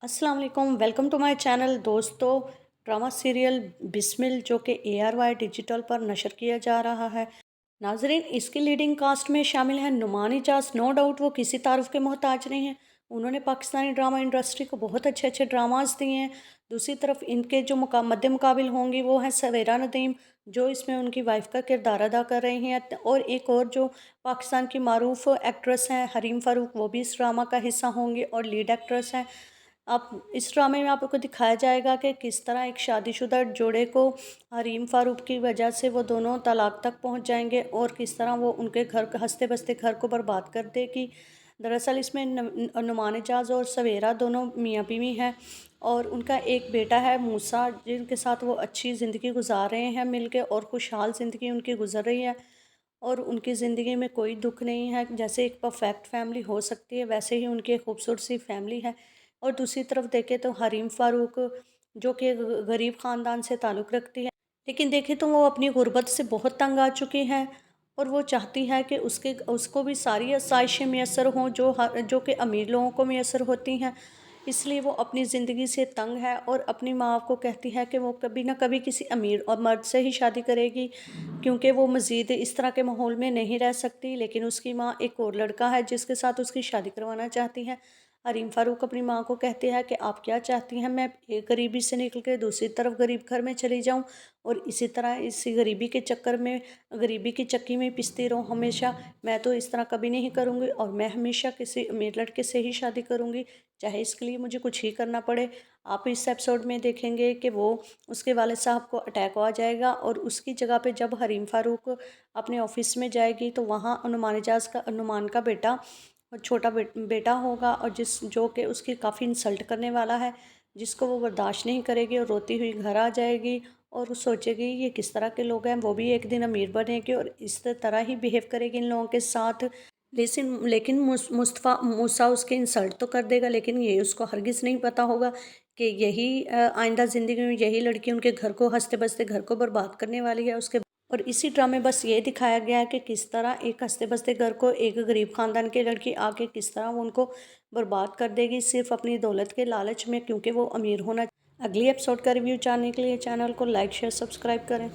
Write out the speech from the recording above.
अस्सलाम वालेकुम, welcome to my channel. दोस्तों, ड्रामा सीरियल बिस्मिल जो कि ARY डिजिटल पर नशर किया जा रहा है। नाजरीन, इसकी लीडिंग कास्ट में शामिल हैं नुमान इजाज। नो डाउट वो किसी तारुफ के मोहताज नहीं हैं। उन्होंने पाकिस्तानी ड्रामा इंडस्ट्री को बहुत अच्छे अच्छे ड्रामाज दिए हैं। दूसरी तरफ इनके जो मद्दे मुकाबिल होंगी वो हैं सवेरा नदीम, जो इसमें उनकी वाइफ का किरदार अदा कर रही हैं। और एक और जो पाकिस्तान की मारूफ एक्ट्रेस हैं हरीम फारूक, वो भी इस ड्रामा का हिस्सा होंगी और लीड एक्ट्रेस हैं। अब इस ड्रामे में आपको दिखाया जाएगा कि किस तरह एक शादीशुदा जोड़े को हरीम फारूक की वजह से वो दोनों तलाक तक पहुंच जाएंगे और किस तरह वो उनके घर हंसते बसते घर को बर्बाद कर देगी। दरअसल इसमें नुमान इजाज और सवेरा दोनों मियाँ बीवी हैं और उनका एक बेटा है मूसा, जिनके साथ वो अच्छी ज़िंदगी गुजार रहे हैं मिलके और खुशहाल ज़िंदगी उनकी गुजर रही है। और उनकी ज़िंदगी में कोई दुख नहीं है। जैसे एक परफेक्ट फैमिली हो सकती है वैसे ही उनकी एक खूबसूरत सी फैमिली है। और दूसरी तरफ देखें तो हरीम फ़ारूक, जो कि गरीब ख़ानदान से ताल्लुक़ रखती है, लेकिन देखें तो वो अपनी गुर्बत से बहुत तंग आ चुकी हैं और वो चाहती है कि उसको भी सारी आसाइशें मैसर हों जो कि अमीर लोगों को मैसर होती हैं। इसलिए वो अपनी ज़िंदगी से तंग है और अपनी माँ को कहती है कि वो कभी ना कभी किसी अमीर और मर्द से ही शादी करेगी, क्योंकि वो मज़ीद इस तरह के माहौल में नहीं रह सकती। लेकिन उसकी माँ एक और लड़का है जिसके साथ उसकी शादी करवाना चाहती है। हरीम फारूक अपनी माँ को कहती है कि आप क्या चाहती हैं, मैं एक गरीबी से निकल के दूसरी तरफ गरीब घर में चली जाऊं और इसी तरह इसी गरीबी के चक्कर में, गरीबी की चक्की में पिसती रहूं हमेशा। मैं तो इस तरह कभी नहीं करूँगी और मैं हमेशा किसी अमीर लड़के से ही शादी करूँगी, चाहे इसके लिए मुझे कुछ ही करना पड़े। आप इस एपिसोड में देखेंगे कि वो उसके वालिद साहब को अटैक आ जाएगा और उसकी जगह पे जब हरीम फारूक अपने ऑफिस में जाएगी तो वहाँ नुमान का बेटा और छोटा बेटा होगा और जो कि उसकी काफ़ी इंसल्ट करने वाला है, जिसको वो बर्दाश्त नहीं करेगी और रोती हुई घर आ जाएगी और वो सोचेगी ये किस तरह के लोग हैं। वो भी एक दिन अमीर बनेगी और इस तरह ही बिहेव करेगी इन लोगों के साथ। लेकिन मुस्तफ़ा मूसा उसकी इंसल्ट तो कर देगा, लेकिन ये उसको हरगिज़ नहीं पता होगा कि यही आइंदा ज़िंदगी में यही लड़की उनके घर को हंसते बसते घर को बर्बाद करने वाली है उसके। और इसी ड्रामे बस ये दिखाया गया है कि किस तरह एक हंसते बसते घर को एक गरीब ख़ानदान की लड़की आके किस तरह वो उनको बर्बाद कर देगी सिर्फ अपनी दौलत के लालच में, क्योंकि वो अमीर होना। अगली एपिसोड का रिव्यू जानने के लिए चैनल को लाइक शेयर सब्सक्राइब करें।